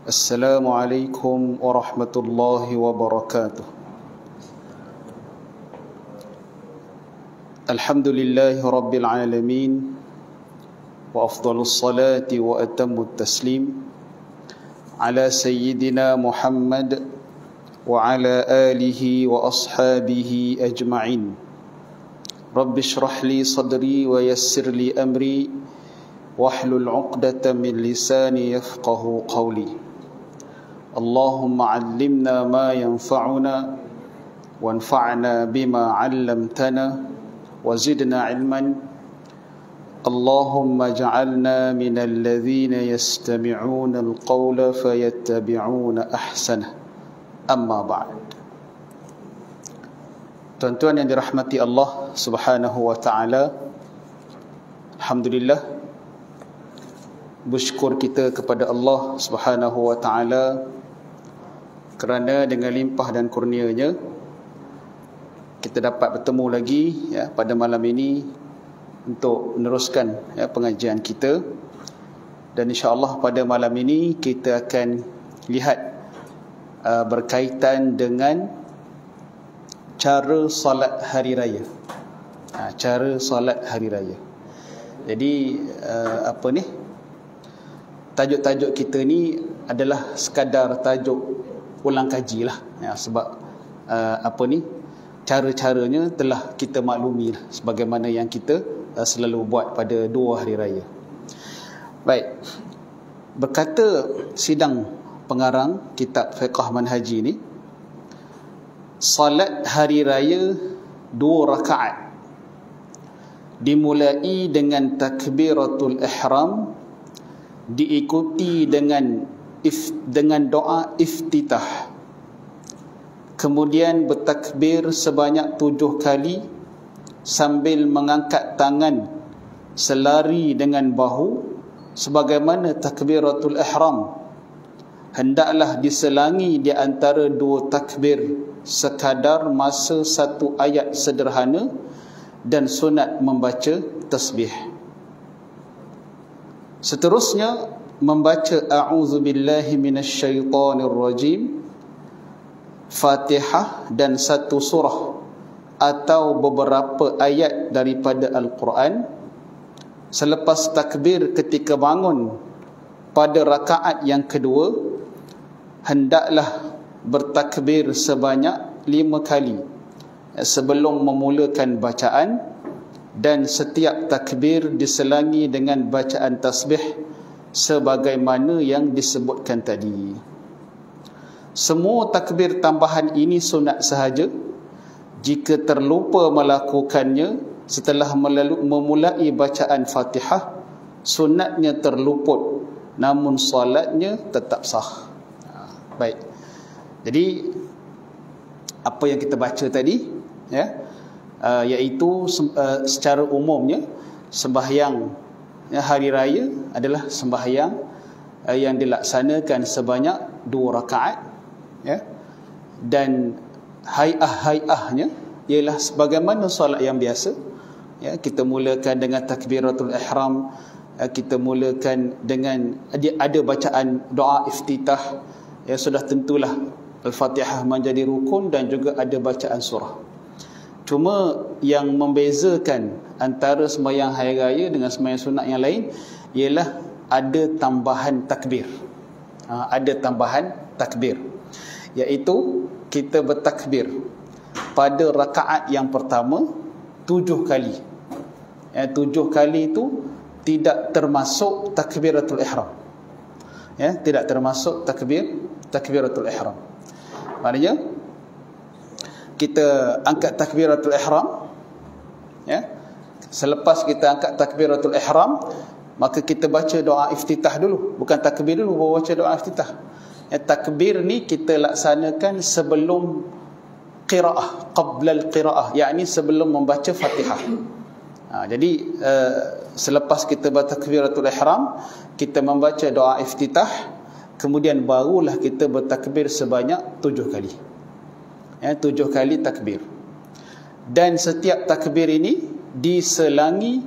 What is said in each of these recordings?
Assalamualaikum warahmatullahi wabarakatuh. Alhamdulillahi rabbil alamin, wa afdalus salati wa atammut taslim ala sayyidina Muhammad wa ala alihi wa ashabihi ajma'in. Rabbi shrah li sadri wa yassir li amri wahlul 'uqdatam min lisani yafqahu qawli. Allahumma 'allimna ma yanfa'una wanfa'na bima 'allamtana wazidna 'ilman. Allahumma ja'alna minal ladzina yastami'una al-qawla fayattabi'una ahsanah. Amma ba'd. Tuan-tuan yang dirahmati Allah Subhanahu wa taala, alhamdulillah, bersyukur kita kepada Allah Subhanahu wa taala kerana dengan limpah dan kurnia-Nya kita dapat bertemu lagi pada malam ini untuk meneruskan pengajian kita. Dan insya-Allah pada malam ini kita akan lihat berkaitan dengan cara solat hari raya. Cara solat hari raya. Jadi tajuk-tajuk kita ni adalah sekadar tajuk ulang kaji lah, sebab cara-caranya telah kita maklumi lah, sebagaimana yang kita selalu buat pada dua hari raya. Baik, berkata sidang pengarang kitab Fiqh Manhaji ni, salat hari raya 2 rakaat dimulai dengan takbiratul ihram, diikuti dengan doa iftitah, kemudian bertakbir sebanyak 7 kali sambil mengangkat tangan selari dengan bahu sebagaimana takbiratul ihram. Hendaklah diselangi di antara 2 takbir sekadar masa 1 ayat sederhana dan sunat membaca tasbih. Seterusnya membaca a'udzubillahi minasyaitonir rajim, Fatihah dan 1 surah atau beberapa ayat daripada Al-Quran. Selepas takbir ketika bangun pada rakaat yang kedua, hendaklah bertakbir sebanyak 5 kali sebelum memulakan bacaan, dan setiap takbir diselangi dengan bacaan tasbih sebagaimana yang disebutkan tadi. Semua takbir tambahan ini sunat sahaja. Jika terlupa melakukannya setelah memulai bacaan Fatihah, sunatnya terluput, namun solatnya tetap sah. Baik. Jadi apa yang kita baca tadi, iaitu secara umumnya sembahyang hari raya adalah sembahyang yang dilaksanakan sebanyak 2 rakaat, dan hai'ah-hai'ahnya ialah sebagaimana solat yang biasa. Kita mulakan dengan takbiratul ihram, kita mulakan dengan ada bacaan doa iftitah, sudah tentulah Al-Fatihah menjadi rukun, dan juga ada bacaan surah. Cuma yang membezakan antara sembahyang hari raya dengan sembahyang sunat yang lain ialah ada tambahan takbir. Ada tambahan takbir, iaitu kita bertakbir pada rakaat yang pertama 7 kali. 7 kali itu tidak termasuk takbiratul ihram. Tidak termasuk takbiratul ihram. Maknanya kita angkat takbiratul ihram, selepas kita angkat takbiratul ihram, maka kita baca doa iftitah dulu. Bukan takbir dulu baru baca doa iftitah. Takbir ni kita laksanakan sebelum qiraah, qabla al-qiraah, yakni sebelum membaca Fatihah. Jadi selepas kita bertakbiratul ihram, kita membaca doa iftitah, kemudian barulah kita bertakbir sebanyak 7 kali. 7 kali takbir. Dan setiap takbir ini diselangi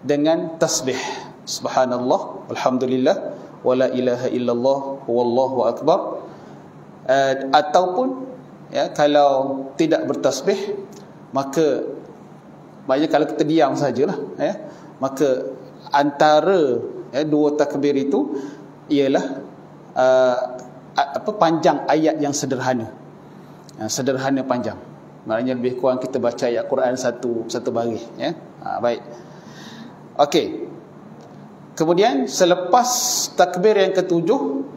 dengan tasbih. Subhanallah, alhamdulillah, wa la ilaha illallah, wallahu akbar, ataupun kalau tidak bertasbih, maka maknanya kalau kita diam sajalah, maka antara dua takbir itu ialah panjang ayat yang sederhana, sederhana panjang. Maknanya lebih kurang kita baca ayat Quran satu baris, baik. Okey. Kemudian selepas takbir yang ketujuh,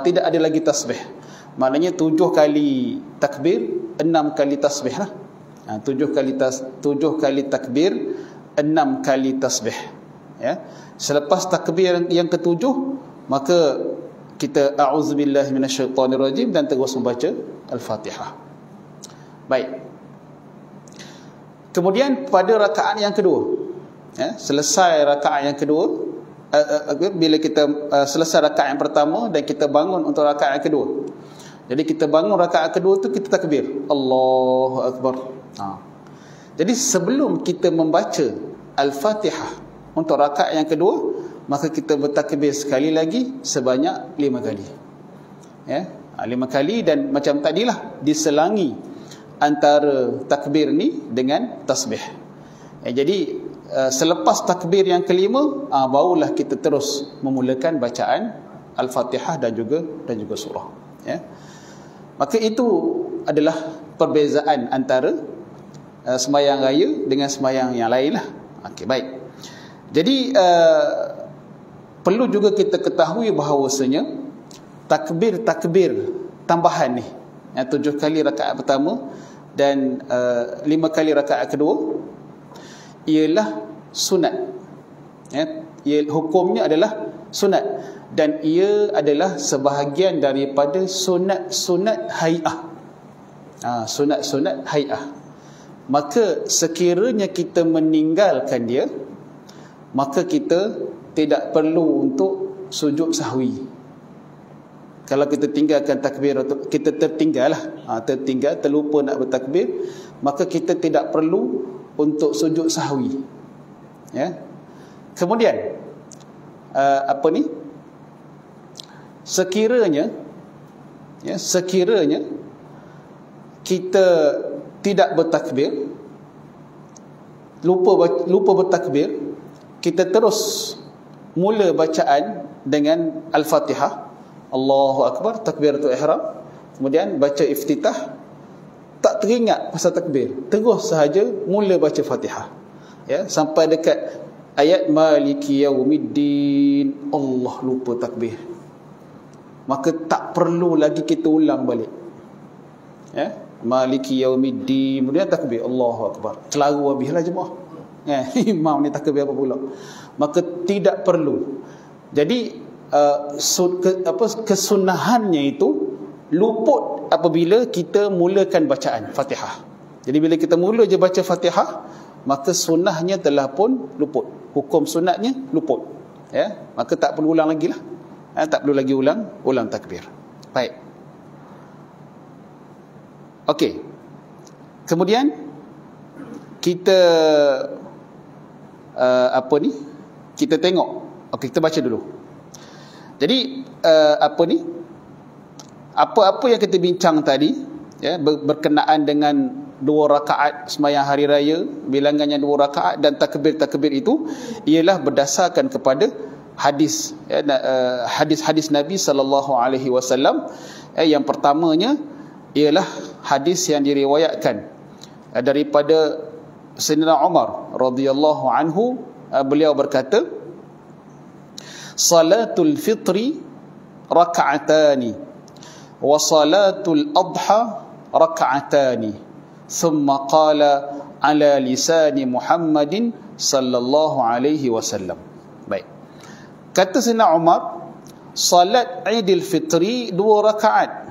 tidak ada lagi tasbih. Maknanya 7 kali takbir, 6 kali tasbih lah. 7 kali takbir, 6 kali tasbih. Selepas takbir yang ketujuh, maka kita a'udzubillahi minasyaitonirrajim dan terus membaca Al-Fatihah. Baik. Kemudian pada rakaat yang kedua, selesai rakaat yang kedua, bila kita selesai rakaat yang pertama dan kita bangun untuk rakaat yang kedua. Jadi kita bangun rakaat kedua tu kita takbir, Allahu Akbar. Jadi sebelum kita membaca Al-Fatihah untuk rakaat yang kedua, maka kita bertakbir sekali lagi sebanyak 5 kali. 5 kali, dan macam tadilah diselangi antara takbir ni dengan tasbih. Jadi selepas takbir yang kelima, barulah kita terus memulakan bacaan Al-Fatihah dan juga surah. Maka itu adalah perbezaan antara sembahyang raya dengan sembahyang yang lain lah. Okey, baik. Jadi perlu juga kita ketahui bahawasanya takbir tambahan ni, 7 kali rakaat pertama dan 5 kali rakaat kedua ialah sunat. Hukumnya adalah sunat, dan ia adalah sebahagian daripada sunat hai'ah. Sunat hai'ah. Maka sekiranya kita meninggalkan dia, maka kita tidak perlu untuk sujud sahwi. Kalau kita tinggalkan takbir, kita tertinggal, terlupa nak bertakbir, maka kita tidak perlu untuk sujud sahwi. Kemudian sekiranya kita tidak bertakbir, lupa bertakbir, kita terus mula bacaan dengan Al-Fatihah, Allahu Akbar, takbiratul ihram, kemudian baca iftitah, tak teringat pasal takbir, terus sahaja mula baca Fatihah, sampai dekat ayat Maliki Yaumiddin, Allah lupa takbir, maka tak perlu lagi kita ulang balik. Maliki Yaumiddin, kemudian takbir, Allahu Akbar, celaru habislah jemaah. Imam ni takbir apa pula? Maka tidak perlu. Jadi kesunahannya itu luput apabila kita mulakan bacaan Fatihah. Jadi bila kita mula je baca Fatihah, maka sunnahnya telah pun luput, hukum sunatnya luput. Maka tak perlu ulang lagi lah. Tak perlu lagi ulang takbir. Baik. Okey. Kemudian kita kita tengok. Okey, kita baca dulu. Jadi apa yang kita bincang tadi, berkenaan dengan 2 rakaat sembahyang hari raya, bilangannya 2 rakaat dan takbir-takbir itu ialah berdasarkan kepada hadis, hadis Nabi sallallahu alaihi wasallam. Yang pertamanya ialah hadis yang diriwayatkan daripada Sayyidina Umar radhiyallahu anhu. Beliau berkata, salatul fitri raka'atani wa salatul adha raka'atani, thumma qala ala lisani Muhammadin sallallahu alaihi wasallam. Baik. Kata Sayyidina Umar, salat Aidil Fitri 2 rakaat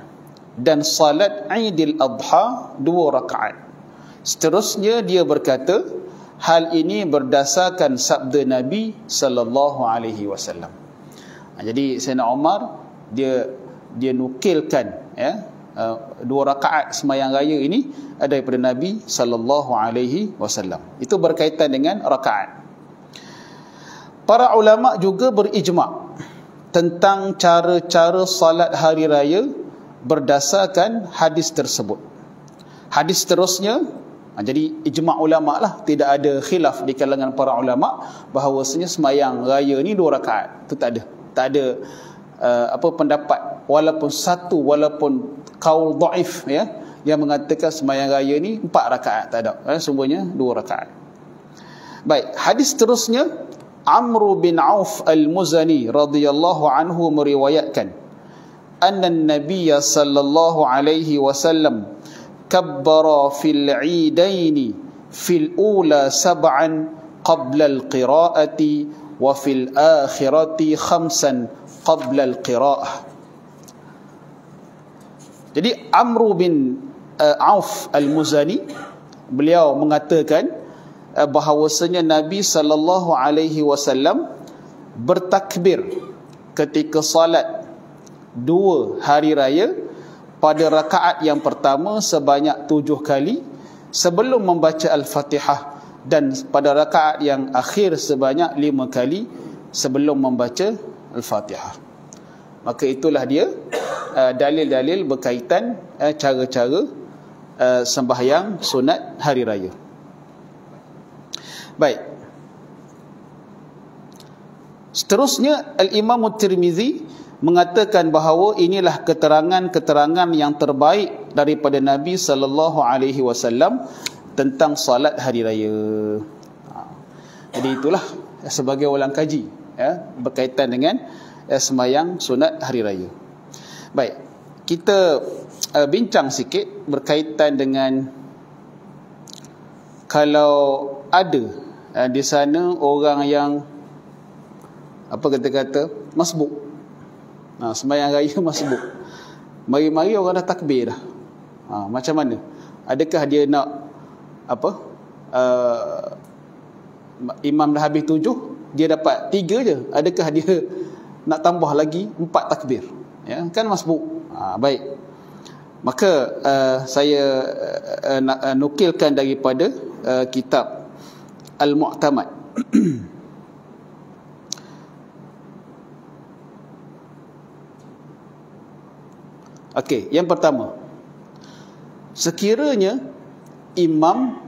dan salat Aidil Adha 2 rakaat. Seterusnya dia berkata, hal ini berdasarkan sabda Nabi sallallahu alaihi wasallam. Jadi Sayyidina Umar dia nukilkan 2 rakaat sembahyang raya ini daripada Nabi sallallahu alaihi wasallam. Itu berkaitan dengan rakaat. para ulama juga berijma' tentang cara-cara salat hari raya berdasarkan hadis tersebut. Hadis terusnya, jadi ijma' ulama' lah, tidak ada khilaf di kalangan para ulama' bahawasanya semayang raya ni 2 rakaat. Itu tak ada pendapat walaupun qaul dhaif ya, yang mengatakan semayang raya ni 4 rakaat, tak ada. Semuanya 2 rakaat. Baik, hadis terusnya, Amr bin Auf al-Muzani radhiyallahu anhu meriwayatkan, anna an-nabiy sallallahu alaihi wasallam kabbara fil 'idain fil ula 7 qabla al-qira'ati wa fil akhirati 5 qabla al-qira'ah. Jadi Amr bin Auf al-Muzani, beliau mengatakan bahawasanya Nabi sallallahu alaihi wasallam bertakbir ketika salat 2 hari raya pada rakaat yang pertama sebanyak 7 kali sebelum membaca Al-Fatihah, dan pada rakaat yang akhir sebanyak 5 kali sebelum membaca Al-Fatihah. Maka itulah dia dalil-dalil berkaitan cara-cara sembahyang sunat hari raya. Baik. Seterusnya Al-Imam At-Tirmizi mengatakan bahawa inilah keterangan-keterangan yang terbaik daripada Nabi sallallahu alaihi wasallam tentang salat hari raya. Jadi itulah sebagai ulang kaji ya, berkaitan dengan sembahyang sunat hari raya. Baik, kita bincang sikit berkaitan dengan kalau ada di sana orang yang kata masbuk, sembahyang raya masbuk, mari-mari orang dah takbir dah, macam mana? Adakah dia nak imam dah habis 7, dia dapat 3 je, adakah dia nak tambah lagi 4 takbir? Ya, kan masbuk. Baik, maka saya nak nukilkan daripada kitab Al-Mu'tamad. Okey, yang pertama, sekiranya imam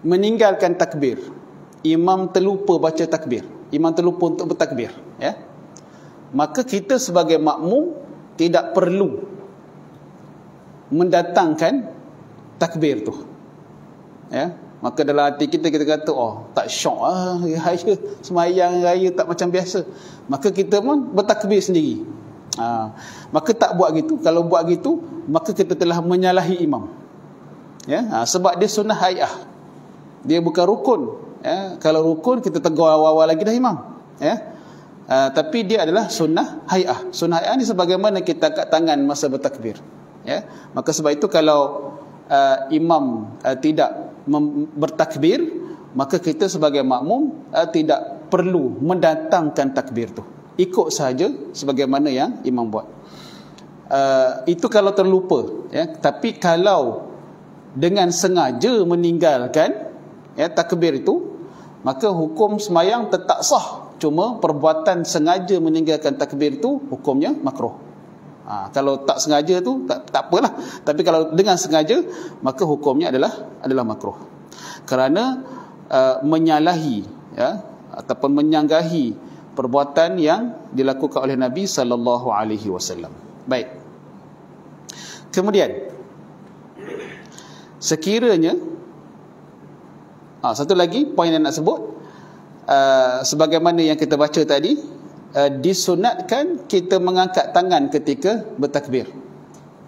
meninggalkan takbir, imam terlupa baca takbir, imam terlupa untuk bertakbir, ya, maka kita sebagai makmum tidak perlu mendatangkan takbir tu, ya. Maka dalam hati kita kata, oh tak syok raya, semayang raya tak macam biasa, maka kita pun bertakbir sendiri. Maka tak buat gitu. Kalau buat gitu, maka kita telah menyalahi imam, ya. Sebab dia sunnah hai'ah, dia bukan rukun, ya. Kalau rukun kita tegur awal-awal lagi dah imam, ya. Tapi dia adalah sunnah hai'ah. Sunnah hai'ah ni sebagaimana kita angkat tangan masa bertakbir, ya. Maka sebab itu kalau imam tidak bertakbir, maka kita sebagai makmum tidak perlu mendatangkan takbir tu, ikut sahaja sebagaimana yang imam buat. Itu kalau terlupa, ya. Tapi kalau dengan sengaja meninggalkan, ya, takbir itu, maka hukum semayang tetap sah. Cuma perbuatan sengaja meninggalkan takbir itu hukumnya makruh. Kalau tak sengaja tu tak apalah. Tapi kalau dengan sengaja, maka hukumnya adalah makruh. Kerana menyalahi, ya, ataupun menyanggahi perbuatan yang dilakukan oleh Nabi sallallahu alaihi wasallam. Baik. Kemudian sekiranya satu lagi poin yang nak sebut, sebagaimana yang kita baca tadi, disunatkan kita mengangkat tangan ketika bertakbir.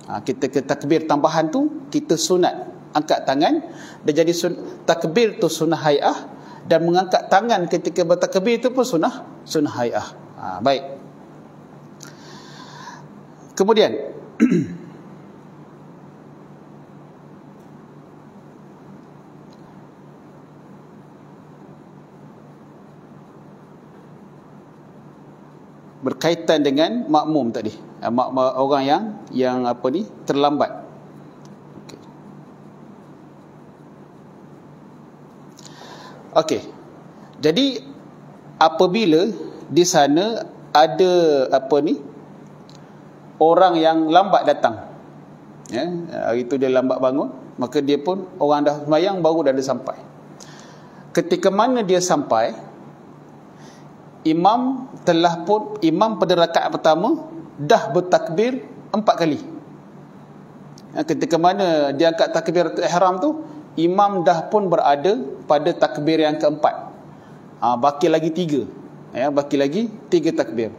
Kita ke takbir tambahan tu kita sunat angkat tangan, dan jadi takbir tu sunnah hai'ah, dan mengangkat tangan ketika bertakbir itu pun sunnah hai'ah. Baik. Kemudian berkaitan dengan makmum tadi, orang yang terlambat. Okey. Jadi apabila di sana ada orang yang lambat datang, ya, hari itu dia lambat bangun, maka dia pun, orang dah sembahyang baru dah sampai. Ketika mana dia sampai, imam pada rakaat pertama dah bertakbir 4 kali. Ketika mana dia angkat takbiratul ihram tu, imam dah pun berada pada takbir yang keempat. Baki lagi 3. Ya, baki lagi 3 takbir.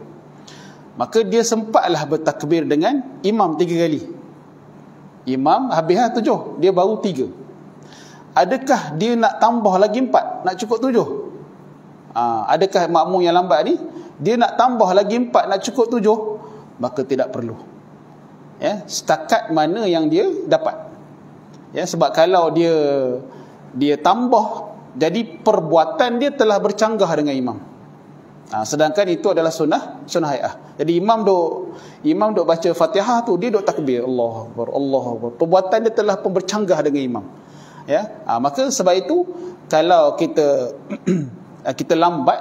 Maka dia sempatlah bertakbir dengan imam 3 kali. Imam habis 7, dia baru 3. Adakah dia nak tambah lagi 4, nak cukup 7? Adakah makmum yang lambat ni dia nak tambah lagi 4, nak cukup 7? Maka tidak perlu. Ya, setakat mana yang dia dapat. Ya, sebab kalau dia tambah, jadi perbuatan dia telah bercanggah dengan imam. Sedangkan itu adalah sunnah hai'ah. Jadi imam duk baca Fatihah tu, dia duk takbir, Allahu Akbar, Allahu Akbar. Perbuatan dia telah pun bercanggah dengan imam. Ya, maka sebab itu kalau kita kita lambat,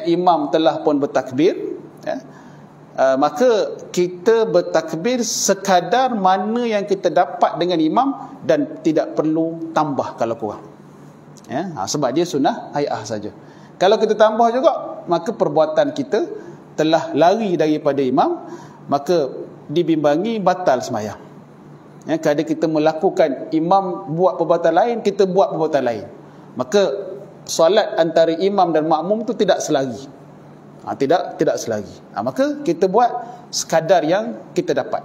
imam telah pun bertakbir, ya, maka kita bertakbir sekadar mana yang kita dapat dengan imam dan tidak perlu tambah kalau kurang. Ya, sebab dia sunnah hai'ah saja. Kalau kita tambah juga, maka perbuatan kita telah lari daripada imam, maka dibimbangi batal sembahyang. Ya, kadang kita melakukan, imam buat perbuatan lain, kita buat perbuatan lain, maka solat antara imam dan makmum tu tidak selari. Tidak selari. Maka kita buat sekadar yang kita dapat.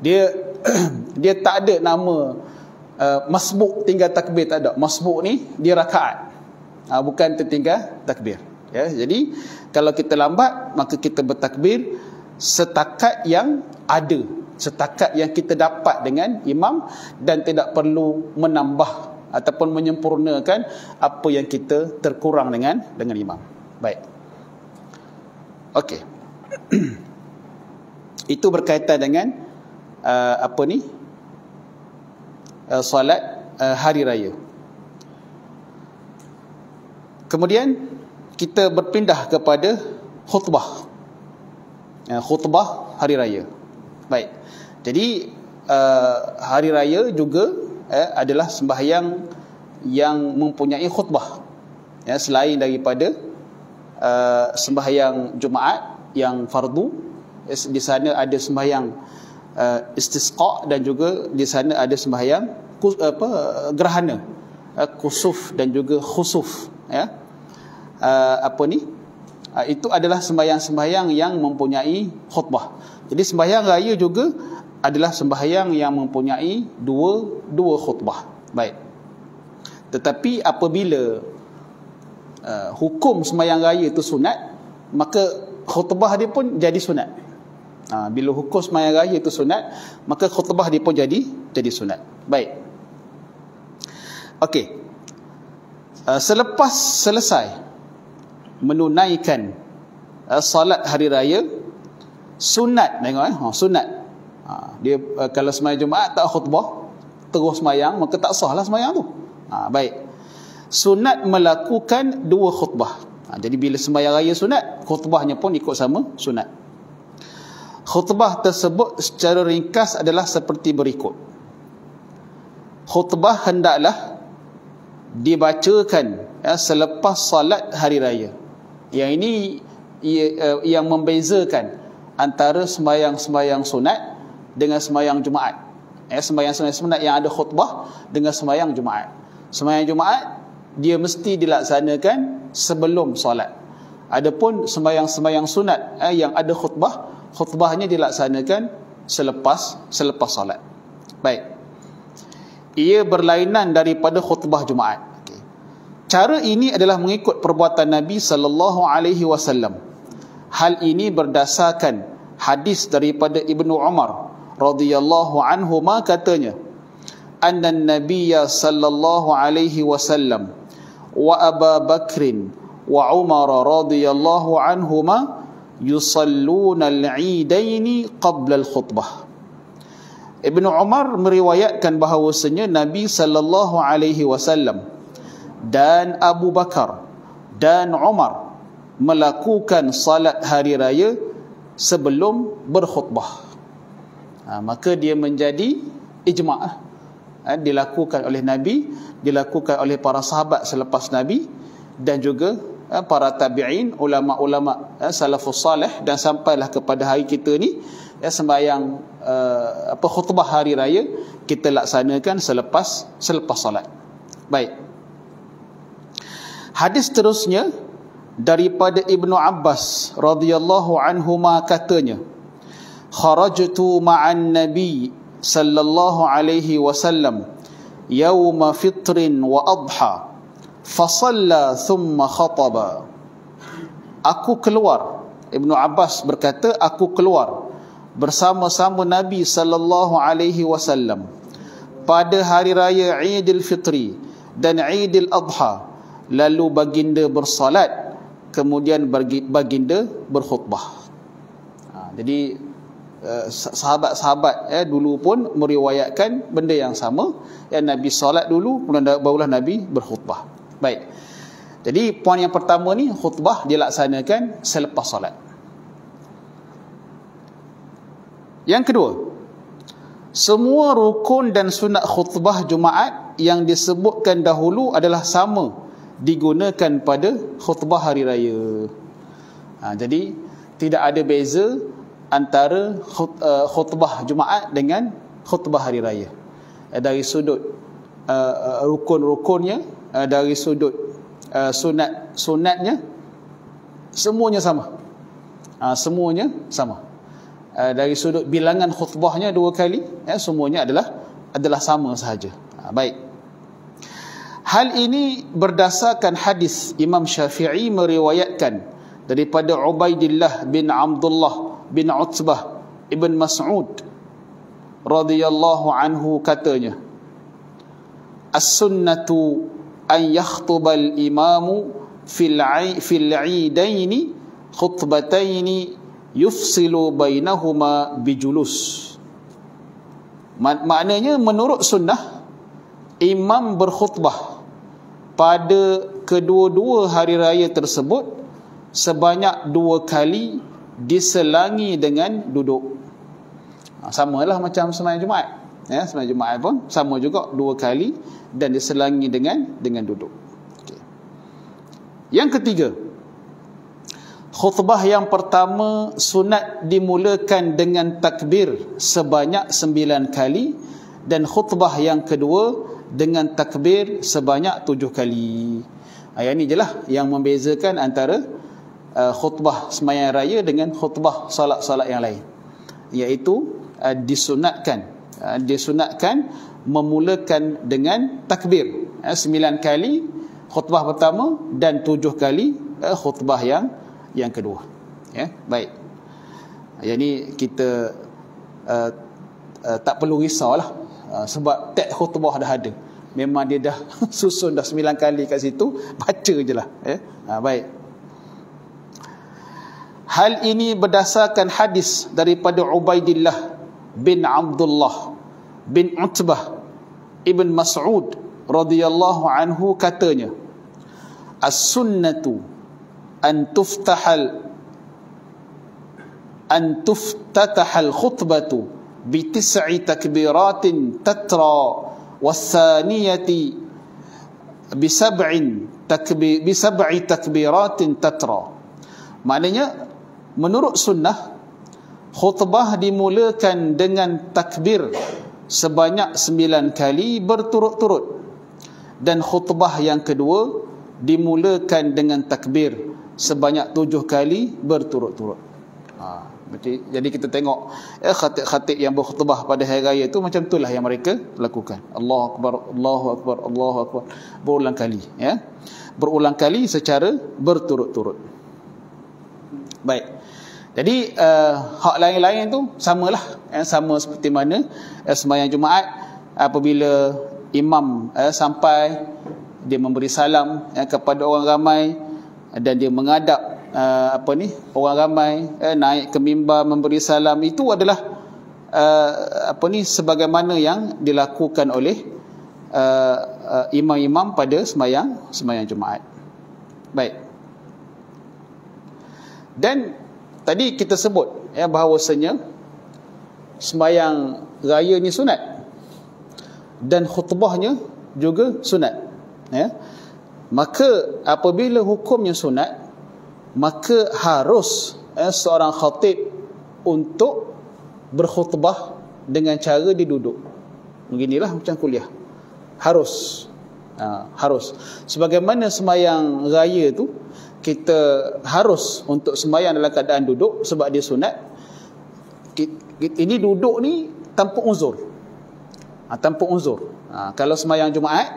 Dia tak ada nama masbuk tinggal takbir, tak ada. Masbuk ni dia rakaat, bukan tertinggal takbir. Ya, jadi kalau kita lambat, maka kita bertakbir setakat yang ada, setakat yang kita dapat dengan imam, dan tidak perlu menambah ataupun menyempurnakan apa yang kita terkurang dengan imam. Baik. Okey. Itu berkaitan dengan solat hari raya. Kemudian kita berpindah kepada khutbah. Khutbah hari raya. Baik. Jadi hari raya juga adalah sembahyang yang mempunyai khutbah. Ya, selain daripada sembahyang Jumaat yang fardu, di sana ada sembahyang istisqa, dan juga di sana ada sembahyang gerhana, kusuf dan juga khusuf. Ya, itu adalah sembahyang-sembahyang yang mempunyai khutbah. Jadi sembahyang raya juga adalah sembahyang yang mempunyai dua khutbah. Baik. Tetapi apabila hukum sembahyang raya itu sunat, maka khutbah dia pun jadi sunat. Bila hukum sembahyang raya itu sunat, maka khutbah dia pun jadi sunat. Baik. Okey. Selepas selesai menunaikan salat hari raya, sunat, tengok sunat. Dia kalau sembahyang Jumaat tak khutbah, terus sembahyang, maka tak sahlah sembahyang tu. Baik. Sunat melakukan 2 khutbah. Jadi bila sembahyang raya sunat, khutbahnya pun ikut sama sunat. Khutbah tersebut secara ringkas adalah seperti berikut. Khutbah hendaklah dibacakan selepas salat hari raya. Yang ini yang membezakan antara sembahyang-sembahyang sunat dengan sembahyang Jumaat. Sembahyang sunat yang ada khutbah dengan sembahyang Jumaat. Sembahyang Jumaat dia mesti dilaksanakan sebelum solat. Adapun sembahyang-sembahyang sunat yang ada khutbahnya dilaksanakan selepas solat. Baik. Ia berlainan daripada khutbah Jumaat. Okay. Cara ini adalah mengikut perbuatan Nabi sallallahu alaihi wasallam. Hal ini berdasarkan hadis daripada Ibnu Umar radhiyallahu anhuma, katanya, anna an-nabiyya sallallahu alaihi wasallam wa Abu Bakrin wa Umar radhiyallahu anhuma yusalluna al-eidaini qabla al-khutbah. Ibnu Umar meriwayatkan bahawasanya Nabi sallallahu alaihi wasallam dan Abu Bakar dan Umar melakukan salat hari raya sebelum berkhutbah. Maka dia menjadi ijma', dilakukan oleh Nabi, dilakukan oleh para sahabat selepas Nabi, dan juga para tabi'in, ulama-ulama salafus salih, dan sampailah kepada hari kita ni, sembahyang khutbah hari raya kita laksanakan selepas salat. Baik. Hadis terusnya daripada Ibnu Abbas radhiyallahu anhuma katanya, kharajtu ma'an nabi sallallahu alaihi wasallam yawma fitrin wa adha fasalla thumma khataba. Aku keluar, Ibnu Abbas berkata, aku keluar bersama-sama Nabi sallallahu alaihi wasallam pada hari raya Idul Fitri dan Idul Adha, lalu baginda bersalat, kemudian baginda berkhutbah. Jadi sahabat-sahabat dulu pun meriwayatkan benda yang sama, Nabi salat dulu, barulah Nabi berkhutbah. Baik. Jadi poin yang pertama ni, khutbah dilaksanakan selepas salat. Yang kedua, semua rukun dan sunat khutbah Jumaat yang disebutkan dahulu adalah sama digunakan pada khutbah hari raya. Jadi tidak ada beza antara khutbah Jumaat dengan khutbah hari raya. Dari sudut rukun-rukunnya, dari sudut sunatnya, semuanya sama. Semuanya sama. Dari sudut bilangan khutbahnya 2 kali, semuanya adalah sama sahaja. Baik. Hal ini berdasarkan hadis Imam Syafi'i meriwayatkan daripada Ubaidillah bin Abdullah bin Utbah ibn Mas'ud radhiyallahu anhu katanya, as-sunnatu an yakhtubal imamu fil 'idaini khutbataini yufsilu bainahuma bijulus. Maknanya menurut sunnah, imam berkhutbah pada kedua-dua hari raya tersebut sebanyak 2 kali diselangi dengan duduk. Samalah macam sembahyang Jumaat. Sembahyang Jumaat pun sama juga 2 kali dan diselangi dengan duduk. Okay. Yang ketiga, khutbah yang pertama sunat dimulakan dengan takbir sebanyak 9 kali, dan khutbah yang kedua dengan takbir sebanyak 7 kali. Yang ni je lah yang membezakan antara khutbah sembahyang raya dengan khutbah salat-salat yang lain, iaitu disunatkan memulakan dengan takbir 9 kali khutbah pertama dan 7 kali khutbah yang kedua. Baik. Yang ni kita tak perlu risaulah, sebab teks khutbah dah ada. Memang dia dah susun dah 9 kali kat situ, baca je lah. Baik. Hal ini berdasarkan hadis daripada Ubaidillah bin Abdullah bin Utbah ibn Mas'ud radhiyallahu anhu katanya, as-sunnatu an tuftatahal khutbatu bi 9 takbiratin tatra was-saniyati bi 7 takbiratin tatra. Maknanya menurut sunnah, khutbah dimulakan dengan takbir sebanyak 9 kali berturut-turut, dan khutbah yang kedua dimulakan dengan takbir sebanyak 7 kali berturut-turut. Jadi kita tengok khatib yang berkhutbah pada hari raya itu macam itulah yang mereka lakukan. Allahu Akbar, Allahu Akbar, Allahu Akbar, berulang kali, berulang kali secara berturut-turut. Baik. Jadi hak lain-lain tu samalah, sama seperti mana sembahyang Jumaat, apabila imam sampai, dia memberi salam kepada orang ramai, dan dia mengadap orang ramai, naik ke mimbar memberi salam. Itu adalah sebagaimana yang dilakukan oleh imam-imam pada sembahyang Jumaat. Baik. Dan tadi kita sebut bahawasanya sembahyang raya ni sunat dan khutbahnya juga sunat, maka apabila hukumnya sunat, maka harus seorang khatib untuk berkhutbah dengan cara diduduk. Beginilah macam kuliah. Harus. Sebagaimana sembahyang raya tu, kita harus untuk sembahyang dalam keadaan duduk sebab dia sunat. Ini duduk ni tanpa uzur. Tanpa uzur. Kalau sembahyang Jumaat,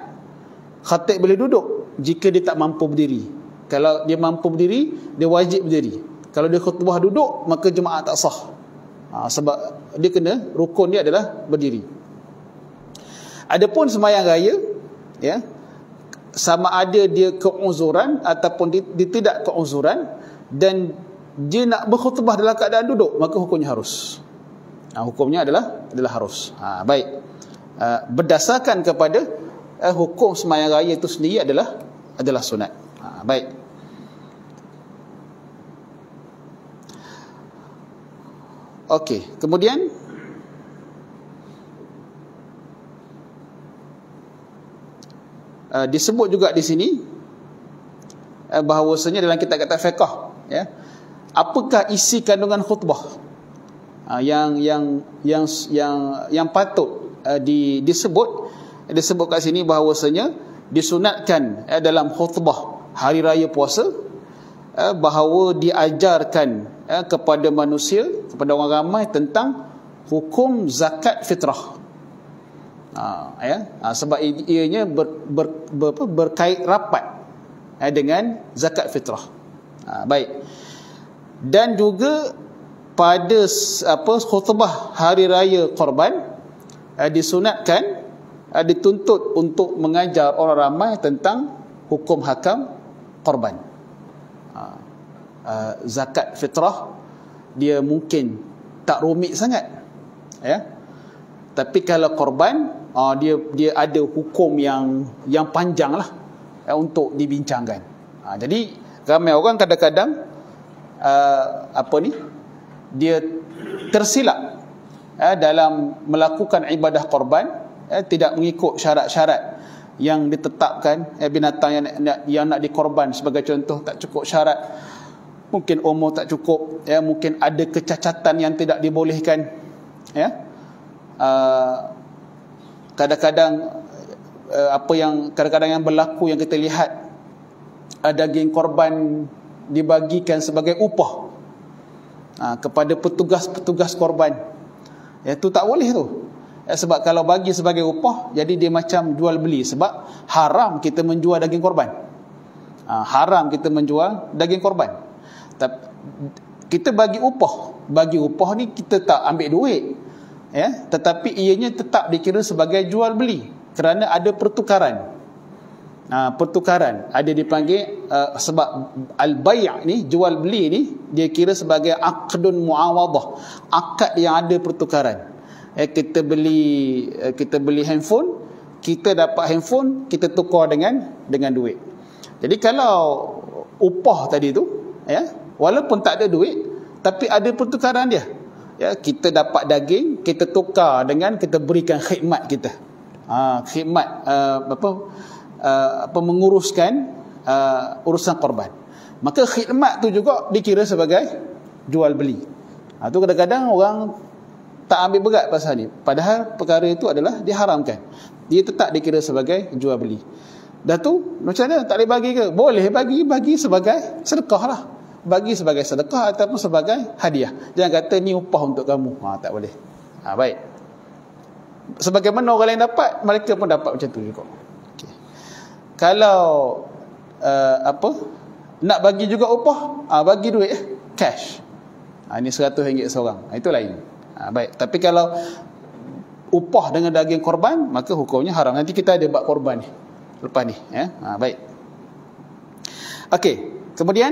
khatib boleh duduk jika dia tak mampu berdiri. Kalau dia mampu berdiri, dia wajib berdiri. Kalau dia khutbah duduk, maka jemaah tak sah. Sebab dia kena, rukun dia adalah berdiri. Adapun sembahyang raya, sama ada dia keuzuran ataupun dia tidak keuzuran, dan dia nak berkhutbah dalam keadaan duduk, maka hukumnya harus. Hukumnya adalah harus. Baik. Berdasarkan kepada hukum sembahyang raya itu sendiri adalah sunat. Baik. Okey, kemudian disebut juga di sini bahawasanya dalam kitab-kitab fiqh, apakah isi kandungan khutbah yang patut disebut kat sini bahawasanya disunatkan dalam khutbah hari raya puasa, bahawa diajarkan kepada manusia, kepada orang ramai tentang hukum zakat fitrah. Sebab ianya berkait rapat dengan zakat fitrah. Baik. Dan juga pada khutbah hari raya Korban, disunatkan, dituntut untuk mengajar orang ramai tentang hukum hakam korban. Zakat fitrah dia mungkin tak rumit sangat, tapi kalau korban, dia ada hukum yang panjang lah untuk dibincangkan. Jadi ramai orang kadang-kadang dia tersilap dalam melakukan ibadah korban, tidak mengikut syarat-syarat yang ditetapkan. Binatang yang nak dikorban sebagai contoh tak cukup syarat, mungkin umur tak cukup, mungkin ada kecacatan yang tidak dibolehkan, kadang-kadang kadang-kadang yang berlaku, yang kita lihat, daging korban dibagikan sebagai upah kepada petugas-petugas korban. Itu tak boleh tu. Sebab kalau bagi sebagai upah, jadi dia macam jual beli. Sebab haram kita menjual daging korban. Haram kita menjual daging korban. Kita bagi upah ni kita tak ambil duit, tetapi ianya tetap dikira sebagai jual beli, kerana ada pertukaran. Pertukaran ada dipanggil, sebab al-bay' ni, jual beli ni, dia kira sebagai aqdun muawadah, akad yang ada pertukaran. Kita beli handphone, kita dapat handphone, kita tukar dengan duit. Jadi kalau upah tadi tu, walaupun tak ada duit, tapi ada pertukaran dia. Kita dapat daging, kita tukar dengan kita berikan khidmat kita. Khidmat menguruskan urusan korban. Maka khidmat tu juga dikira sebagai jual beli. Tu kadang-kadang orang tak ambil berat pasal ni, padahal perkara itu adalah diharamkan. Dia tetap dikira sebagai jual beli. Dah tu macam mana, tak boleh bagi ke? Boleh bagi sebagai sedekah lah. Bagi sebagai sedekah ataupun sebagai hadiah. Jangan kata ni upah untuk kamu. Tak boleh. Baik. Sebagaimana orang lain dapat, mereka pun dapat macam tu juga. Okay. Kalau nak bagi juga upah, bagi duit cash. Ini RM100 seorang. Itu lain. Baik. Tapi kalau upah dengan daging korban, maka hukumnya haram. Nanti kita ada bab korban ni lepas ni, baik. Okey, kemudian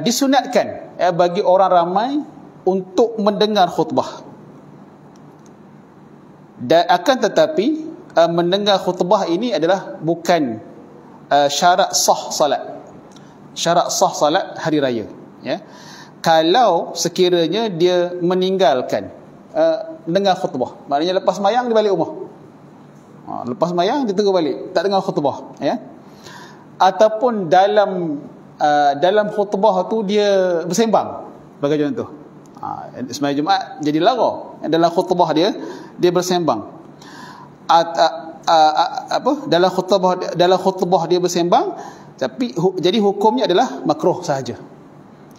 disunatkan bagi orang ramai untuk mendengar khutbah. Dan akan tetapi mendengar khutbah ini adalah bukan syarat sah salat. syarat sah salat hari raya, ya. Kalau sekiranya dia meninggalkan dengar khutbah, maknanya lepas sembahyang dia balik rumah. Lepas sembahyang dia terus balik, tak dengar khutbah, ya. Ataupun dalam khutbah tu dia bersembang, bagi contoh. Sembahyang Jumaat jadi lara, dalam khutbah dia bersembang. Dalam khutbah dia bersembang, tapi jadi hukumnya adalah makruh sahaja.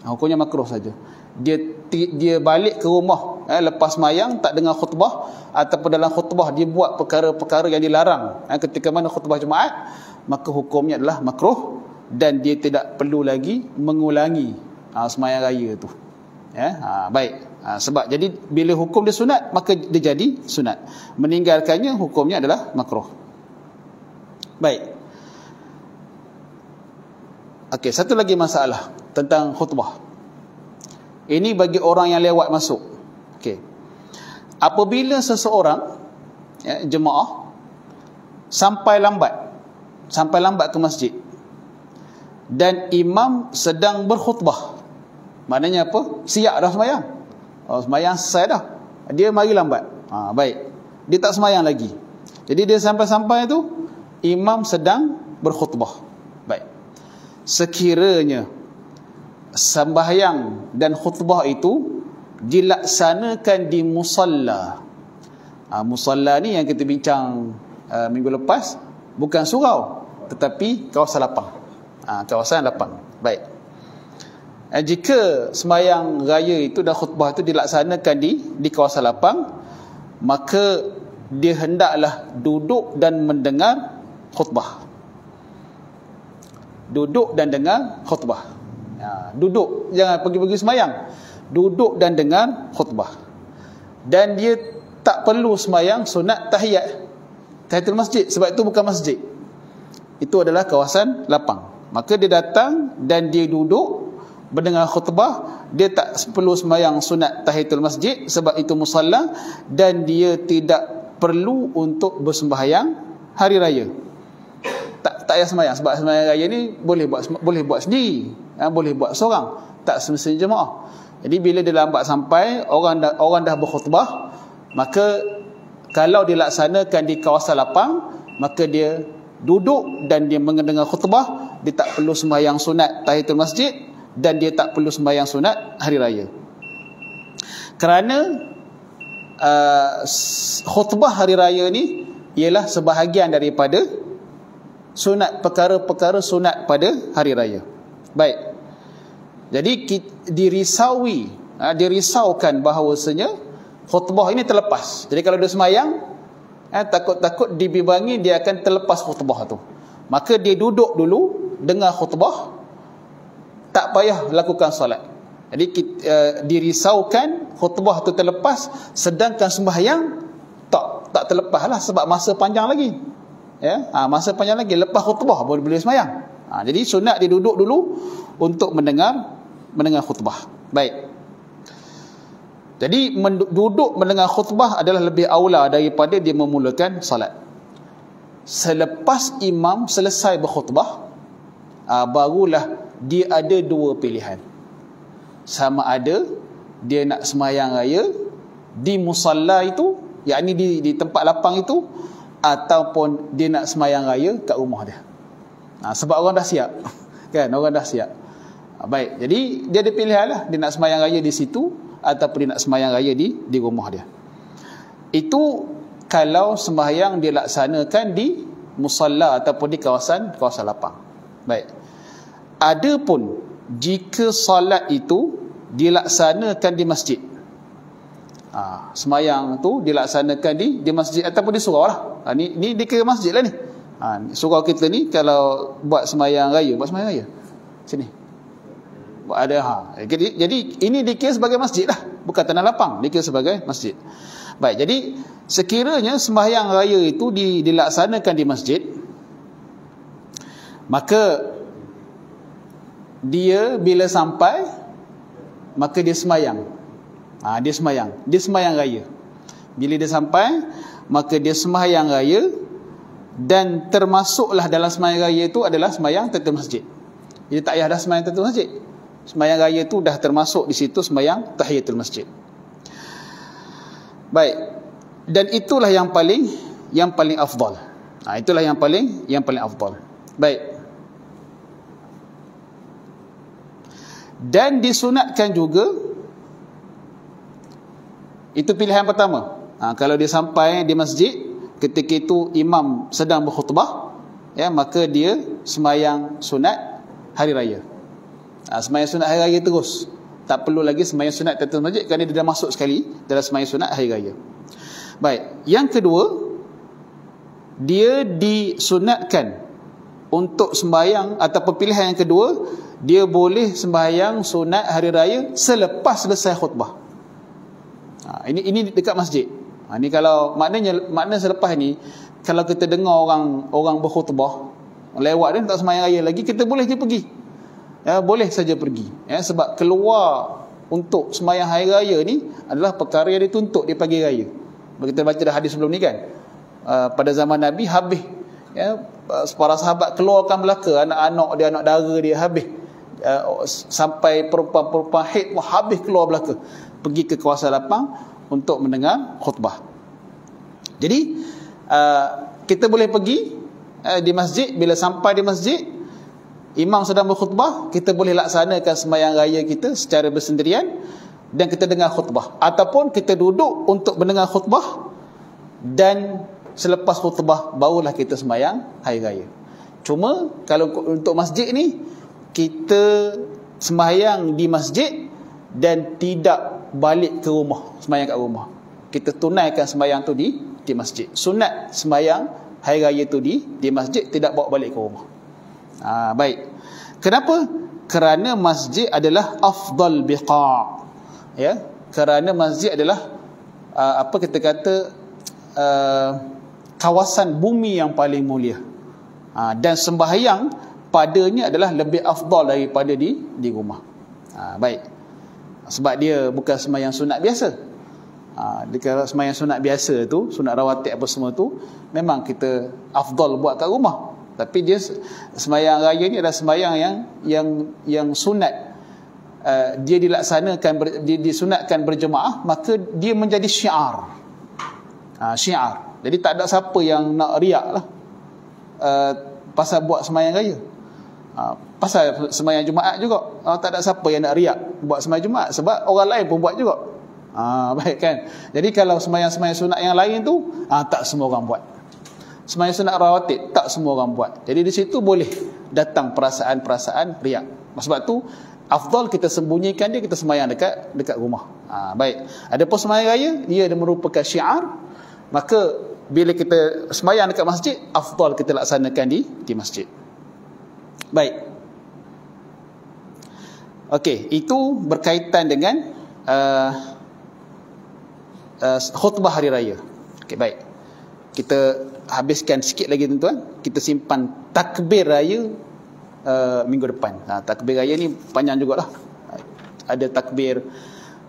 Hukumnya makruh saja. Dia balik ke rumah lepas sembahyang tak dengar khutbah, ataupun dalam khutbah dia buat perkara-perkara yang dilarang ketika mana khutbah Jumaat, maka hukumnya adalah makruh dan dia tidak perlu lagi mengulangi sembahyang raya tu, ya. Baik. Sebab jadi bila hukum dia sunat, maka dia jadi sunat. Meninggalkannya hukumnya adalah makruh. Baik. Okey, satu lagi masalah tentang khutbah. Ini bagi orang yang lewat masuk. Okey. Apabila seseorang, ya, jemaah sampai lambat ke masjid dan imam sedang berkhutbah, maknanya apa? Siap dah sembahyang. Sembahyang selesai dah, dia mari lambat. Baik. Dia tak sembahyang lagi. Jadi dia sampai tu imam sedang berkhutbah. Baik. Sekiranya sembahyang dan khutbah itu dilaksanakan di musalla. Musalla ni yang kita bincang minggu lepas, bukan surau tetapi kawasan lapang. Kawasan lapang. Baik. Jika sembahyang raya itu dan khutbah itu dilaksanakan di kawasan lapang, maka dia hendaklah duduk dan mendengar khutbah. Duduk dan dengar khutbah. Duduk, jangan pergi-pergi sembahyang. Duduk dan dengar khutbah. Dan dia tak perlu sembahyang sunat tahiyatul masjid, sebab itu bukan masjid. Itu adalah kawasan lapang. Maka dia datang dan dia duduk mendengar khutbah. Dia tak perlu sembahyang sunat tahiyatul masjid, sebab itu musalla, dan dia tidak perlu untuk bersembahyang hari raya. Tak payah sembahyang, sebab sembahyang raya ni boleh buat sendiri, boleh buat seorang, tak semestinya jemaah. Jadi bila dia lambat sampai, orang dah berkhutbah, maka kalau dilaksanakan di kawasan lapang, maka dia duduk dan dia mendengar khutbah. Dia tak perlu sembahyang sunat tahiyatul masjid dan dia tak perlu sembahyang sunat hari raya. Kerana khutbah hari raya ni ialah sebahagian daripada sunat, perkara-perkara sunat pada hari raya. Baik. Jadi dirisaukan bahawasanya khutbah ini terlepas. Jadi kalau dia sembahyang, takut-takut dibimbang dia akan terlepas khutbah tu. Maka dia duduk dulu dengar khutbah, tak payah lakukan solat. Jadi dirisaukan khutbah tu terlepas, sedangkan sembahyang tak terlepas lah, sebab masa panjang lagi. Ya, masa panjang lagi, lepas khutbah boleh sembahyang. Jadi sunat dia duduk dulu untuk mendengar khutbah. Baik. Jadi duduk mendengar khutbah adalah lebih aula daripada dia memulakan salat. Selepas imam selesai berkhutbah, barulah dia ada dua pilihan. Sama ada dia nak sembahyang raya di musalla itu, yakni di tempat lapang itu, ataupun dia nak sembahyang raya kat rumah dia. Sebab orang dah siap. Kan, orang dah siap. Baik, jadi dia ada pilihan lah, dia nak sembahyang raya di situ ataupun dia nak sembahyang raya di rumah dia. Itu kalau sembahyang dia laksanakan di musalla ataupun di kawasan lapang. Baik. Adapun jika solat itu dilaksanakan di masjid, sembahyang tu dilaksanakan di masjid ataupun di surau lah. Ni dikira masjid lah ni. Surau kita ni kalau buat sembahyang raya, sini ada jadi ini dikira sebagai masjid lah, bukan tanah lapang, dikira sebagai masjid. Baik, jadi sekiranya sembahyang raya itu dilaksanakan di masjid, maka dia bila sampai, maka dia sembahyang. Dia sembahyang raya. Bila dia sampai, maka dia sembahyang raya, dan termasuklah dalam sembahyang raya itu adalah sembahyang tahiyatul masjid. Jadi tak payah dah sembahyang tahiyatul masjid. Sembahyang raya tu dah termasuk di situ sembahyang tahiyatul masjid. Baik. Dan itulah yang paling afdal. Itulah yang paling afdal. Baik. Dan disunatkan juga, itu pilihan pertama. Kalau dia sampai di masjid ketika itu imam sedang berkhutbah, ya, maka dia sembahyang sunat hari raya. Sembahyang sunat hari raya terus. Tak perlu lagi sembahyang sunat tahiyatul masjid kerana dia dah masuk sekali dalam sembahyang sunat hari raya. Baik, yang kedua, dia disunatkan untuk sembahyang ataupun pilihan yang kedua, dia boleh sembahyang sunat hari raya selepas selesai khutbah. Ini dekat masjid. Ini kalau makna selepas ni, kalau kita dengar orang berkhutbah lewat dia tak sembahyang raya lagi, kita boleh je pergi. Ya, boleh saja pergi. Ya, sebab keluar untuk sembahyang hari raya ni adalah perkara yang dituntut di pagi raya. Kita baca dah hadis sebelum ni kan. Pada zaman Nabi habis, ya, para sahabat keluarkan belaka anak-anak dia, anak dara dia habis. Sampai perempuan-perempuan haid pun habis keluar belaka pergi ke kawasan lapang untuk mendengar khutbah. Jadi kita boleh pergi di masjid. Bila sampai di masjid, imam sedang berkhutbah, kita boleh laksanakan sembahyang raya kita secara bersendirian dan kita dengar khutbah, ataupun kita duduk untuk mendengar khutbah dan selepas khutbah barulah kita sembahyang hari raya. Cuma kalau untuk masjid ni, kita sembahyang di masjid dan tidak balik ke rumah, sembahyang kat rumah. Kita tunaikan sembahyang tu di masjid. Sunat sembahyang hari raya tu di masjid, tidak bawa balik ke rumah. Baik. Kenapa? Kerana masjid adalah afdal biqa'. Ya, kerana masjid adalah apa kita kata kawasan bumi yang paling mulia. Dan sembahyang padanya adalah lebih afdal daripada di rumah. Baik. Sebab dia bukan sembahyang sunat biasa. Kalau sembahyang sunat biasa tu, sunat rawatib apa semua tu, memang kita afdal buat kat rumah. Tapi dia sembahyang raya ni adalah sembahyang yang sunat. Dia dilaksanakan, disunatkan berjemaah, maka dia menjadi syiar. Syiar. Jadi tak ada siapa yang nak riak lah pasal buat sembahyang raya. Pasal sembahyang Jumaat juga, tak ada siapa yang nak riak buat sembahyang Jumaat, sebab orang lain pun buat juga. Baik kan. Jadi kalau sembahyang-sembahyang sunat yang lain tu, tak semua orang buat. Sembahyang sunat rawatib tak semua orang buat. Jadi di situ boleh datang perasaan-perasaan riak. Sebab tu afdal kita sembunyikan dia, kita sembahyang dekat rumah. Baik. Adapun sembahyang raya, dia merupakan syiar, maka bila kita sembahyang dekat masjid, afdal kita laksanakan di masjid. Baik. Okey, itu berkaitan dengan khutbah hari raya. Okey, baik. Kita habiskan sikit lagi tuan-tuan. Kita simpan takbir raya minggu depan. Takbir raya ni panjang jugalah. Ada takbir,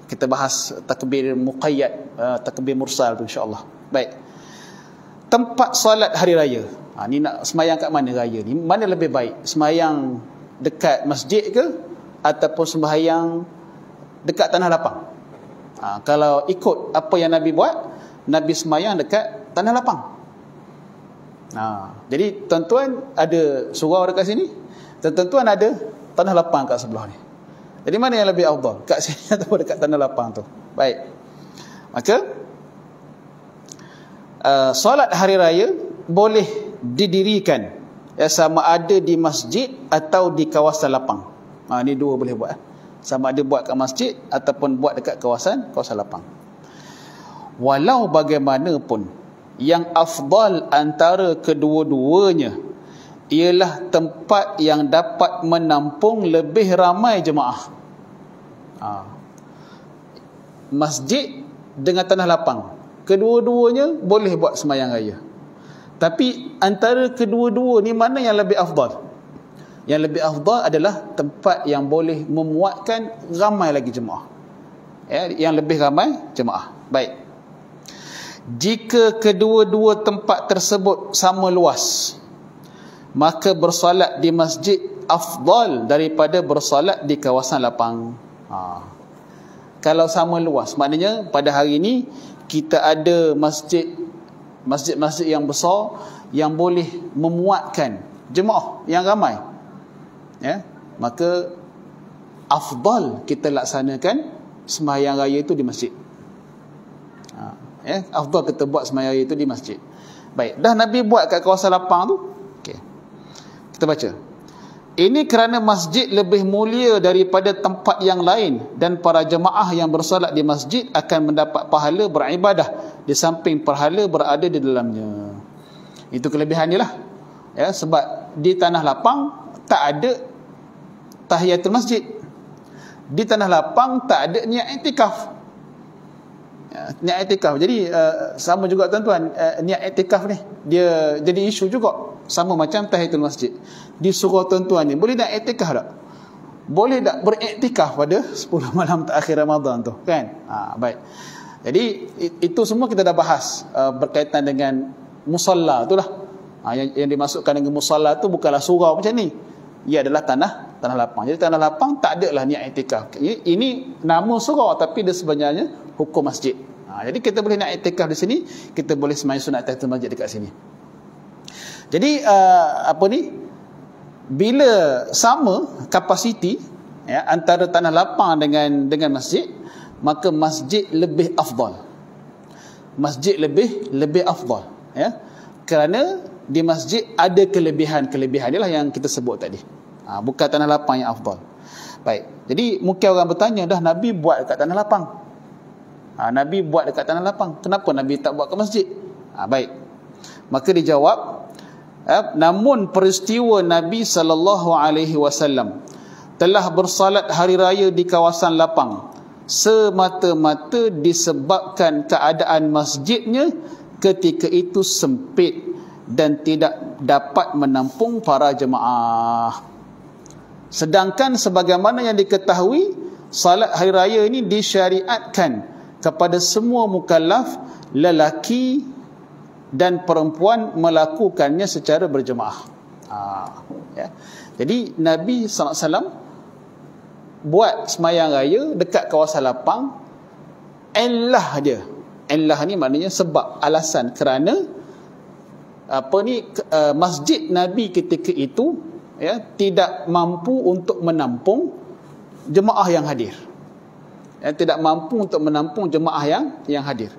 kita bahas takbir muqayyad, takbir mursal tu insya-Allah. Baik. Tempat solat hari raya. Ni nak sembahyang kat mana raya ni? Mana lebih baik? Sembahyang dekat masjid ke ataupun sembahyang dekat tanah lapang? Kalau ikut apa yang Nabi buat, Nabi sembahyang dekat tanah lapang. Jadi tuan-tuan ada surau dekat sini, tuan-tuan ada tanah lapang kat sebelah ni. Jadi mana yang lebih afdal? Kat sini atau dekat tanah lapang tu? Baik. Maka solat hari raya boleh didirikan, sama ada di masjid atau di kawasan lapang. Ni dua boleh buat. Sama ada buat kat masjid ataupun buat dekat kawasan lapang. Walau bagaimanapun, yang afdal antara kedua-duanya ialah tempat yang dapat menampung lebih ramai jemaah. Masjid dengan tanah lapang, kedua-duanya boleh buat sembahyang raya. Tapi antara kedua-dua ni mana yang lebih afdal? Yang lebih afdal adalah tempat yang boleh memuatkan ramai lagi jemaah. Yang lebih ramai jemaah. Baik. Jika kedua-dua tempat tersebut sama luas maka bersolat di masjid afdal daripada bersolat di kawasan lapang. Kalau sama luas, maknanya pada hari ini kita ada masjid-masjid yang besar yang boleh memuatkan jemaah yang ramai, ya, maka afdal kita laksanakan sembahyang raya itu di masjid. Afdal kita buat sembahyang raya itu di masjid. Baik, dah Nabi buat kat kawasan lapang tu. Okey, kita baca. Ini kerana masjid lebih mulia daripada tempat yang lain, dan para jemaah yang bersolat di masjid akan mendapat pahala beribadah di samping pahala berada di dalamnya. Itu kelebihan dia lah, ya, sebab di tanah lapang tak ada tahiyatul masjid. Di tanah lapang tak ada niat iktikaf. Niat iktikaf. Jadi sama juga tuan-tuan, niat iktikaf ni dia jadi isu juga. Sama macam tahiyatul masjid. Disuruh tuan-tuan ni, boleh tak iktikaf tak? Boleh tak beriktikaf pada 10 malam terakhir Ramadan tu, kan? Baik. Jadi itu semua kita dah bahas berkaitan dengan musalla tu lah. Yang dimasukkan dengan musalla tu bukanlah surau macam ni. Ia adalah tanah lapang. Jadi tanah lapang tak adalah niat iktikaf. Ini nama surau tapi dia sebenarnya hukum masjid. Jadi kita boleh niat iktikaf di sini, kita boleh sembahyang sunat tahiyatul masjid dekat sini. Jadi bila sama kapasiti, ya, antara tanah lapang dengan masjid, maka masjid lebih afdal. Masjid lebih afdal, ya. Kerana di masjid ada kelebihan-kelebihan inilah yang kita sebut tadi. Bukan tanah lapang yang afdal. Baik. Jadi mungkin orang bertanya, dah Nabi buat dekat tanah lapang. Nabi buat dekat tanah lapang, kenapa Nabi tak buat ke masjid? Baik. Maka dijawab, namun peristiwa Nabi SAW telah bersalat hari raya di kawasan lapang semata-mata disebabkan keadaan masjidnya ketika itu sempit dan tidak dapat menampung para jemaah. Sedangkan sebagaimana yang diketahui, salat hari raya ini disyariatkan kepada semua mukallaf, lelaki dan perempuan, melakukannya secara berjemaah. Ya. Jadi Nabi SAW buat semayang raya dekat kawasan lapang. Illah dia, illah ni maknanya sebab, alasan, kerana masjid Nabi ketika itu, ya, tidak mampu untuk menampung jemaah yang hadir. Ya, tidak mampu untuk menampung jemaah yang hadir.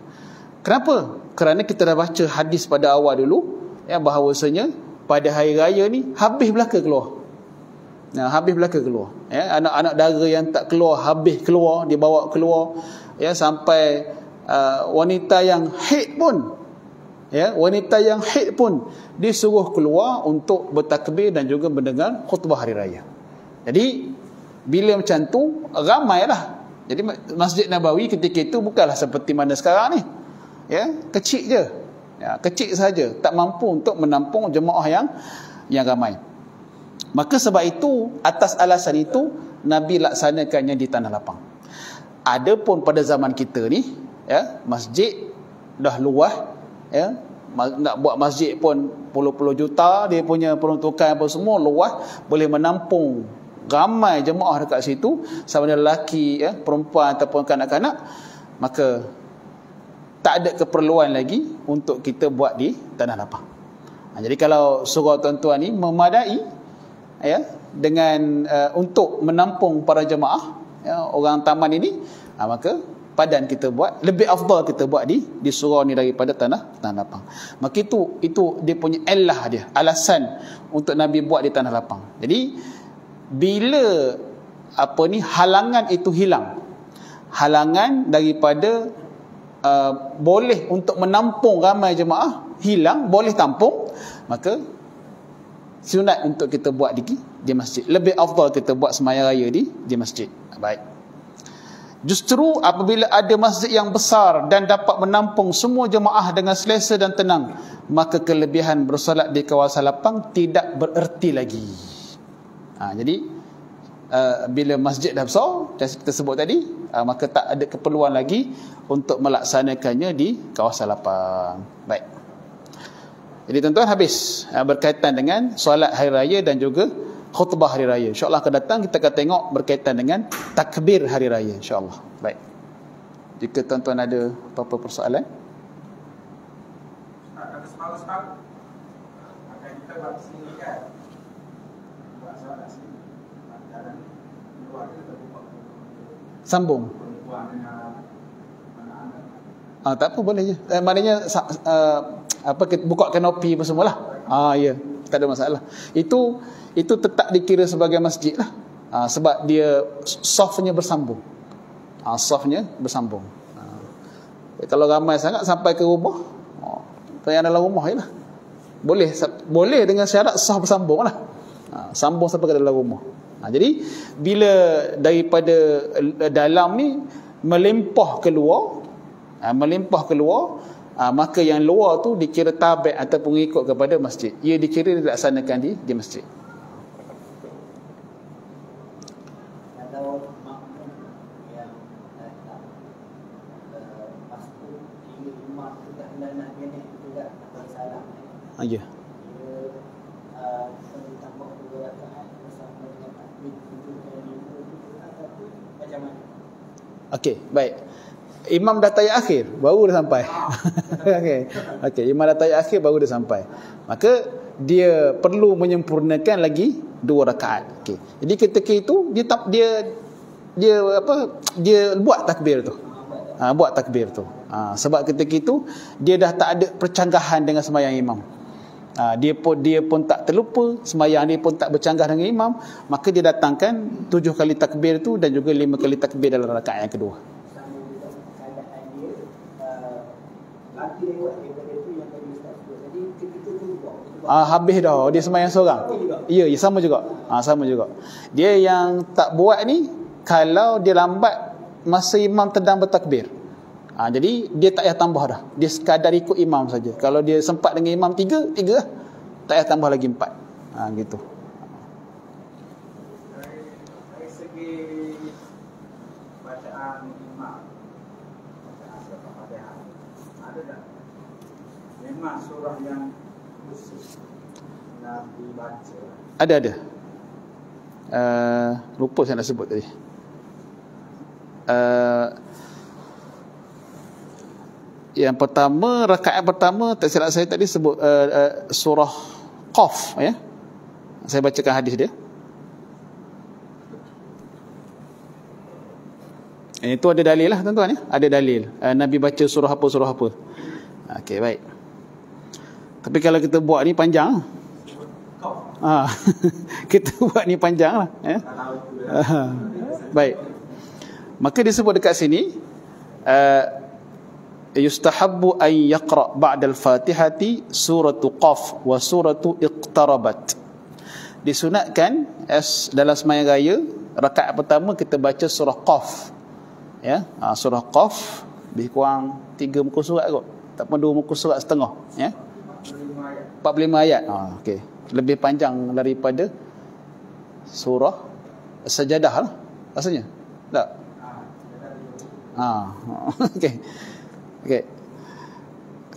Kenapa? Kerana kita dah baca hadis pada awal dulu, ya, bahawasanya pada hari raya ni habis belaka keluar. Habis belaka keluar. Ya, anak-anak dara yang tak keluar habis keluar, dibawa keluar, ya, sampai wanita yang haid pun, ya, wanita yang haid pun disuruh keluar untuk bertakbir dan juga mendengar khutbah hari raya. Jadi bila macam tu ramailah. Jadi Masjid Nabawi ketika itu bukanlah seperti mana sekarang ni. Ya, kecil je. Ya, kecil saja, tak mampu untuk menampung jemaah yang ramai. Maka sebab itu, atas alasan itu Nabi laksanakannya di tanah lapang. Adapun pada zaman kita ni, ya, masjid dah luas, ya, nak buat masjid pun puluh-puluh juta, dia punya peruntukan apa semua luas, boleh menampung ramai jemaah dekat situ, sama ada lelaki, ya, perempuan ataupun kanak-kanak. Maka tak ada keperluan lagi untuk kita buat di tanah lapang. Jadi kalau surau tuan-tuan ni memadai, ya, dengan untuk menampung para jemaah, ya, orang taman ini, maka padan kita buat, lebih afdal kita buat di surau ni daripada tanah lapang. Maka itu dia punya illah dia, alasan untuk Nabi buat di tanah lapang. Jadi bila halangan itu hilang, halangan daripada boleh untuk menampung ramai jemaah hilang, boleh tampung, maka sunat untuk kita buat di masjid. Lebih afdal kita buat sembahyang raya di masjid. Baik. Justru apabila ada masjid yang besar dan dapat menampung semua jemaah dengan selesa dan tenang, maka kelebihan bersolat di kawasan lapang tidak bererti lagi. Jadi bila masjid dah besar, kita sebut tadi, maka tak ada keperluan lagi untuk melaksanakannya di kawasan lapang. Baik. Jadi tuan-tuan habis berkaitan dengan solat hari raya dan juga khutbah hari raya. InsyaAllah akan datang kita akan tengok berkaitan dengan takbir hari raya, insyaAllah. Baik. Jika tuan-tuan ada apa-apa persoalan. Ada soal-soal. Maka kita buat sini kan. Buat soal kat sini. Dalam luar kita buka. Sambung. Buat dengan Tak apa, boleh je. Maknanya buka kanopi apa semualah. Ya, tak ada masalah. Itu tetap dikira sebagai masjid lah. Sebab dia softnya bersambung. Softnya bersambung. Kalau ramai sangat sampai ke rumah, yang dalam rumah je lah. Boleh dengan syarat sah bersambung lah. Sambung sampai ke dalam rumah. Jadi bila daripada dalam ni melimpah keluar, maka yang luar tu dikira tabi' ataupun ikut kepada masjid. Ia dikira dilaksanakan di masjid. Kalau makmum yang datang pastu hingga imam sudah nak minit juga atau salam. Ya. Tambah 2 rakaat bersama dengan takbir tunjukkan ataupun macam mana? Okey, baik. Imam dah tayat akhir baru dah sampai. Okey, imam dah tayat akhir baru dah sampai. Maka dia perlu menyempurnakan lagi 2 rakaat. Okey. Jadi ketika itu dia buat takbir tu. Buat takbir tu. Sebab ketika itu dia dah tak ada percanggahan dengan sembahyang imam. Dia pun tak terlupa, sembahyang dia pun tak bercanggah dengan imam, maka dia datangkan 7 kali takbir tu dan juga 5 kali takbir dalam rakaat yang kedua. Habis dah dia sembahyang seorang. Ya, sama juga. Sama juga. Dia yang tak buat ni kalau dia lambat masa imam sedang bertakbir. Jadi dia tak payah tambah dah. Dia sekadar ikut imam saja. Kalau dia sempat dengan imam 3 lah. Tak payah tambah lagi 4. Gitu. dari segi bacaan imam, bacaan surah Fatihah, ada tak? Memang surah yang khusus Nabi baca. Ada. Lupa saya nak sebut tadi. Yang pertama, rakaat pertama tak silap saya tadi sebut surah Qaf, ya. Saya bacakan hadis dia. Itu ada dalil lah tuan-tuan, ya. Ada dalil. Nabi baca surah apa. Okey, baik. Tapi kalau kita buat ni panjang. Kita buat ni panjang lah, ya. Baik. Maka disebut dekat sini yustahabbu an yaqra' ba'da al-Fatihati suratu Qaf wa suratu Iqtarabat. Disunatkan dalam sembahyang raya rakaat pertama kita baca surah Qaf, ya. Surah Qaf lebih kurang 3 muka surat kot, ataupun 2 muka surat setengah, ya. 45 ayat. Okey, lebih panjang daripada surah Sajadah lah rasanya. Tak? Okey.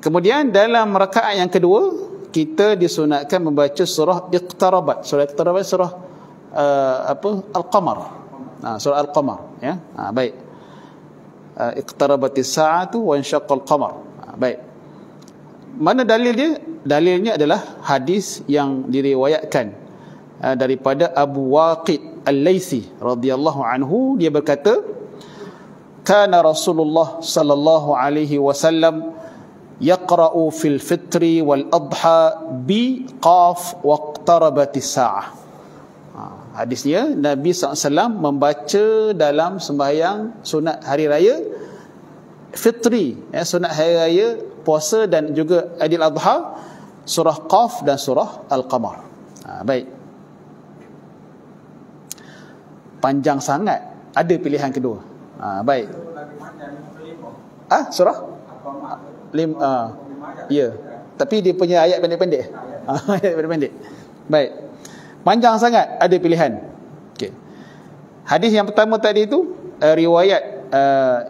Kemudian dalam rakaat yang kedua kita disunatkan membaca surah Iqtarabat. Surah Iqtarabat surah Al-Qamar. Surah Al-Qamar, ya. Baik. Iqtarabatis sa'atu wa insyaqqal qamar. Baik. Mana dalil dia? Dalilnya adalah hadis yang diriwayatkan daripada Abu Waqid Al-Laitsi radhiyallahu anhu. Dia berkata, kana Rasulullah sallallahu alaihi wasallam yaqra'u fil fitri wal adha bi qaf waqtarabatis sa'ah. Hadisnya Nabi SAW membaca dalam sembahyang sunat hari raya fitri, ya, sunat hari raya puasa dan juga Aidil Adha, surah Qaf dan surah Al-Qamar. Baik. Panjang sangat, ada pilihan kedua. Baik. Surah? Ya. Tapi dia punya ayat pendek-pendek. Ayat pendek-pendek. Baik. Panjang sangat, ada pilihan. Okey. Hadis yang pertama tadi itu riwayat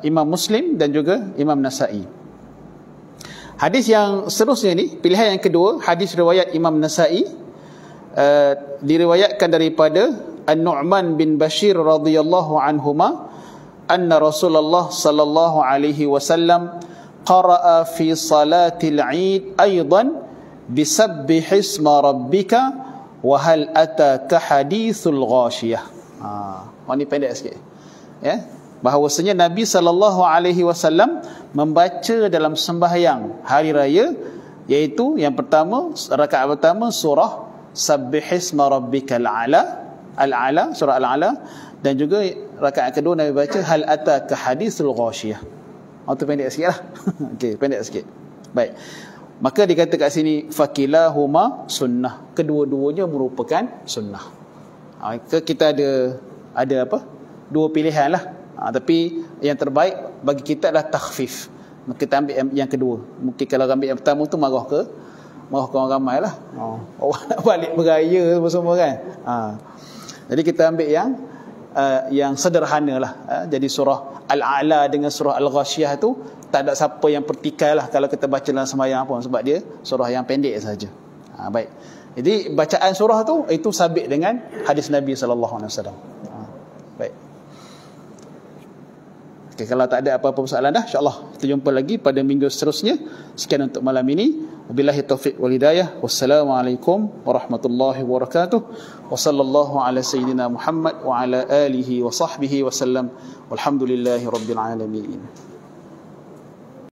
Imam Muslim dan juga Imam Nasa'i. Hadis yang seterusnya ni, pilihan yang kedua, hadis riwayat Imam Nasa'i, diriwayatkan daripada An-Nu'man bin Bashir radhiyallahu anhuma anna Rasulullah sallallahu alaihi wasallam qara'a fi salatil 'id aidan bisabbih isma rabbika wa hal ataka hadithul ghashiyah. Ini pendek sikit. Ya, bahawasanya Nabi sallallahu alaihi wasallam membaca dalam sembahyang hari raya, iaitu yang pertama, rakaat pertama surah Sabbihisma rabbikal a'la, al-a'la, surah al-a'la, dan juga rakaat kedua Nabi baca hal ataka hadithul ghashiyah. Itu pendek sikitlah. Okey, pendek sikit. Baik. Maka dikata kat sini fakilahuma sunnah, kedua-duanya merupakan sunnah. Kita ada apa? Dua pilihan lah. Tapi yang terbaik bagi kita adalah takhfif. Maka kita ambil yang kedua. Mungkin kalau ambil yang pertama tu marah ke orang ramai lah. Orang nak balik beraya semua kan. Jadi kita ambil yang sederhana lah. Jadi surah Al-A'la dengan surah Al-Ghashiyah tu tak ada siapa yang pertikai lah kalau kita baca dalam sembahyang pun, sebab dia surah yang pendek saja. Baik. Jadi bacaan surah tu itu sabit dengan hadis Nabi sallallahu alaihi wasallam. Baik. Okay, kalau tak ada apa-apa persoalan dah, insya-Allah kita jumpa lagi pada minggu seterusnya. Sekian untuk malam ini. Wabillahi taufiq wal hidayah. Wassalamualaikum warahmatullahi wabarakatuh. Wa sallallahu ala sayyidina Muhammad wa ala alihi wa sahbihi wa sallam. Walhamdulillahi rabbil alamin.